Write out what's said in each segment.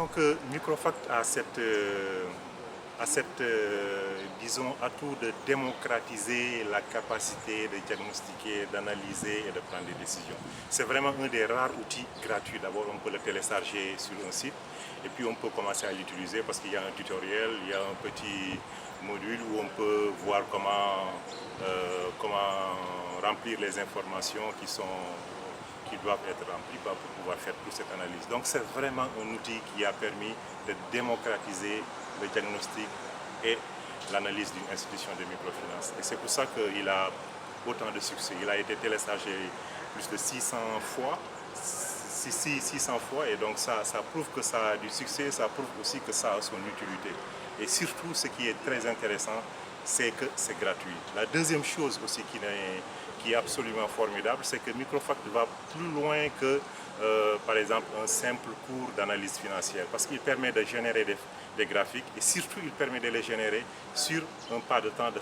Disons que Microfact a disons, atout de démocratiser la capacité de diagnostiquer, d'analyser et de prendre des décisions. C'est vraiment un des rares outils gratuits. D'abord, on peut le télécharger sur un site et puis on peut commencer à l'utiliser parce qu'il y a un tutoriel, il y a un petit module où on peut voir comment remplir les informations qui doivent être remplies pour pouvoir faire toute cette analyse. Donc c'est vraiment un outil qui a permis de démocratiser le diagnostic et l'analyse d'une institution de microfinance. Et c'est pour ça qu'il a autant de succès. Il a été téléchargé plus de 600 fois, 600 fois, et donc ça prouve que ça a du succès, ça prouve aussi que ça a son utilité. Et surtout, ce qui est très intéressant, c'est que c'est gratuit. La deuxième chose aussi qui est absolument formidable, c'est que Microfact va plus loin que, par exemple, un simple cours d'analyse financière, parce qu'il permet de générer des graphiques et surtout, il permet de les générer sur un pas de temps de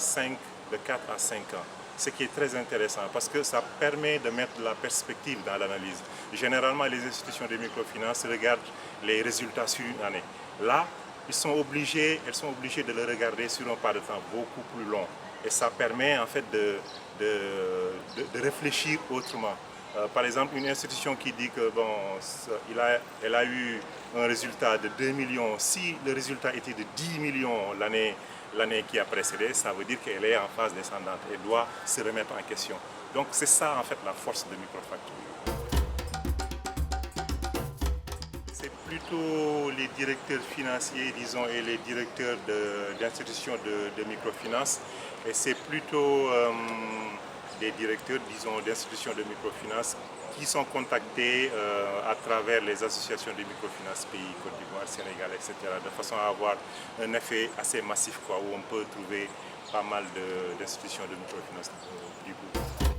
4 à 5 ans. Ce qui est très intéressant parce que ça permet de mettre de la perspective dans l'analyse. Généralement, les institutions de microfinance regardent les résultats sur une année. Là, elles sont obligées de le regarder sur un pas de temps beaucoup plus long. Et ça permet en fait de réfléchir autrement. Par exemple, une institution qui dit que bon, elle a eu un résultat de 2 millions, si le résultat était de 10 millions l'année qui a précédé, ça veut dire qu'elle est en phase descendante et doit se remettre en question. Donc c'est ça en fait la force de Microfact. C'est plutôt les directeurs financiers, disons, et les directeurs d'institutions de microfinance. Et c'est plutôt des directeurs, disons, d'institutions de microfinance qui sont contactés à travers les associations de microfinance pays, Côte d'Ivoire, Sénégal, etc. de façon à avoir un effet assez massif, quoi, où on peut trouver pas mal d'institutions de microfinance du coup.